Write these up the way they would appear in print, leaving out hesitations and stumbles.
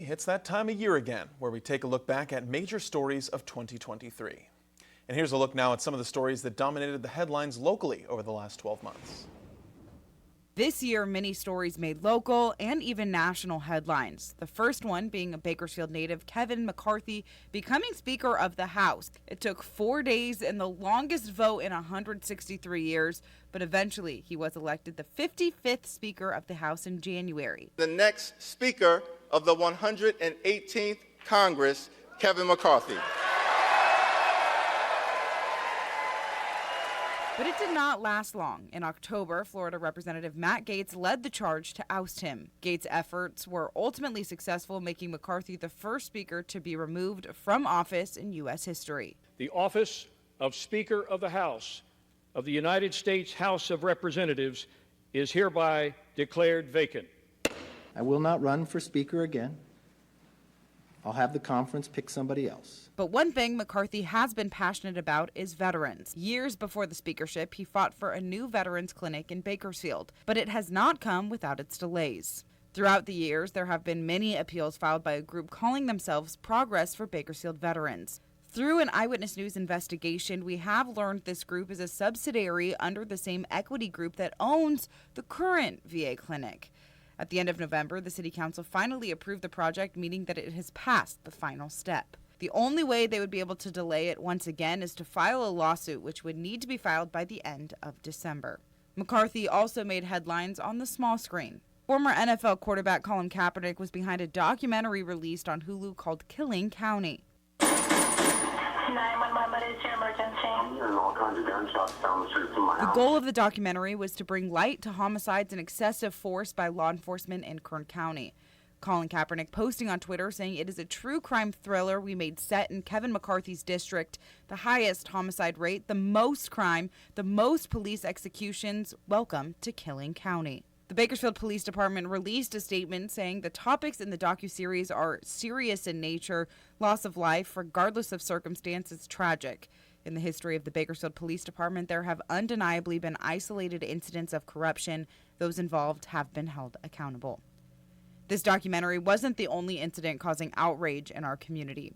It's that time of year again where we take a look back at major stories of 2023. And here's a look now at some of the stories that dominated the headlines locally over the last 12 months. This year, many stories made local and even national headlines. The first one being a Bakersfield native, Kevin McCarthy, becoming Speaker of the House. It took 4 days and the longest vote in 163 years, but eventually he was elected the 55th Speaker of the House in January. The next Speaker of the 118th Congress, Kevin McCarthy. But it did not last long. In October, Florida Representative Matt Gaetz led the charge to oust him. Gaetz' efforts were ultimately successful, making McCarthy the first speaker to be removed from office in U.S. history. The office of Speaker of the House of the United States House of Representatives is hereby declared vacant. I will not run for Speaker again. I'll have the conference pick somebody else. But one thing McCarthy has been passionate about is veterans. Years before the speakership, he fought for a new veterans clinic in Bakersfield, but it has not come without its delays. Throughout the years, there have been many appeals filed by a group calling themselves Progress for Bakersfield Veterans. Through an Eyewitness News investigation, we have learned this group is a subsidiary under the same equity group that owns the current VA clinic. At the end of November, the City Council finally approved the project, meaning that it has passed the final step. The only way they would be able to delay it once again is to file a lawsuit, which would need to be filed by the end of December. McCarthy also made headlines on the small screen. Former NFL quarterback Colin Kaepernick was behind a documentary released on Hulu called Kern County. 911, what is your emergency? There's all kinds of gunshots down the street from my house. The goal of the documentary was to bring light to homicides and excessive force by law enforcement in Kern County. Colin Kaepernick posting on Twitter saying it is a true crime thriller we made set in Kevin McCarthy's district, the highest homicide rate, the most crime, the most police executions. Welcome to Kern County. The Bakersfield Police Department released a statement saying the topics in the docuseries are serious in nature. Loss of life, regardless of circumstance, is tragic. In the history of the Bakersfield Police Department, there have undeniably been isolated incidents of corruption. Those involved have been held accountable. This documentary wasn't the only incident causing outrage in our community.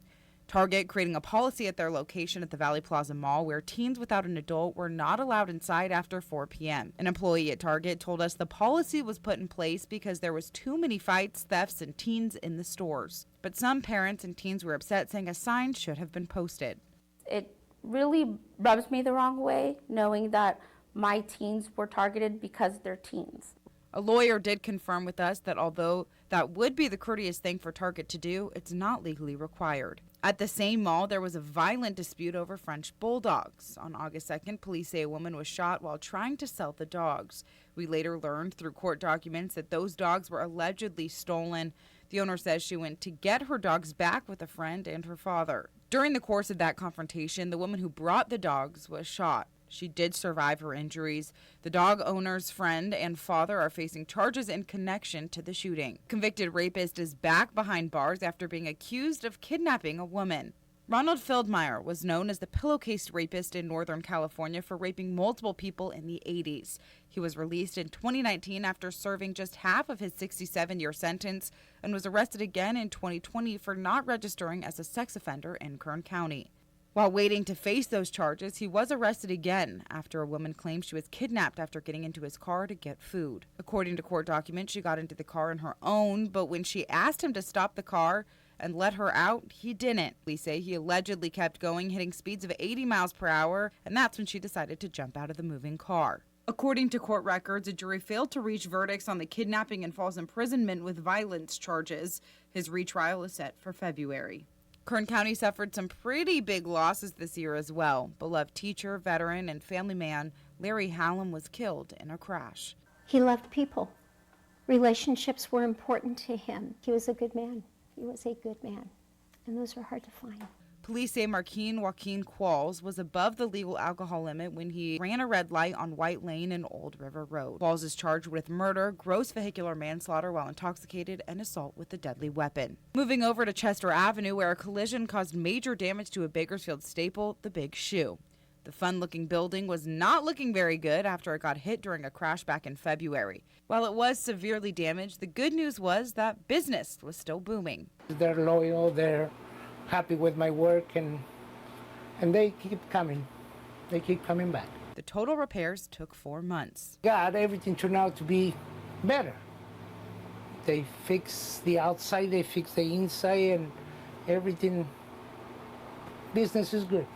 Target creating a policy at their location at the Valley Plaza Mall where teens without an adult were not allowed inside after 4 p.m. An employee at Target told us the policy was put in place because there was too many fights, thefts, and teens in the stores. But some parents and teens were upset, saying a sign should have been posted. It really rubs me the wrong way, knowing that my teens were targeted because they're teens. A lawyer did confirm with us that although that would be the courteous thing for Target to do, it's not legally required. At the same mall, there was a violent dispute over French bulldogs. On August 2nd, police say a woman was shot while trying to sell the dogs. We later learned through court documents that those dogs were allegedly stolen. The owner says she went to get her dogs back with a friend and her father. During the course of that confrontation, the woman who brought the dogs was shot. She did survive her injuries. The dog owner's friend and father are facing charges in connection to the shooting. Convicted rapist is back behind bars after being accused of kidnapping a woman. Ronald Feldmeyer was known as the pillowcase rapist in Northern California for raping multiple people in the 80s. He was released in 2019 after serving just half of his 67-year sentence and was arrested again in 2020 for not registering as a sex offender in Kern County. While waiting to face those charges, he was arrested again after a woman claimed she was kidnapped after getting into his car to get food. According to court documents, she got into the car on her own, but when she asked him to stop the car and let her out, he didn't. Police say he allegedly kept going, hitting speeds of 80 miles per hour, and that's when she decided to jump out of the moving car. According to court records, a jury failed to reach verdicts on the kidnapping and false imprisonment with violence charges. His retrial is set for February. Kern County suffered some pretty big losses this year as well. Beloved teacher, veteran, and family man Larry Hallam was killed in a crash. He loved people. Relationships were important to him. He was a good man. He was a good man. And those are hard to find. Police say Marquine Joaquin Qualls was above the legal alcohol limit when he ran a red light on White Lane and Old River Road. Qualls is charged with murder, gross vehicular manslaughter while intoxicated, and assault with a deadly weapon. Moving over to Chester Avenue, where a collision caused major damage to a Bakersfield staple, the Big Shoe. The fun-looking building was not looking very good after it got hit during a crash back in February. While it was severely damaged, the good news was that business was still booming. They're loyal, they're happy with my work, and they keep coming. They keep coming back. The total repairs took 4 months. God, everything turned out to be better. They fix the outside, they fix the inside, and everything. Business is good.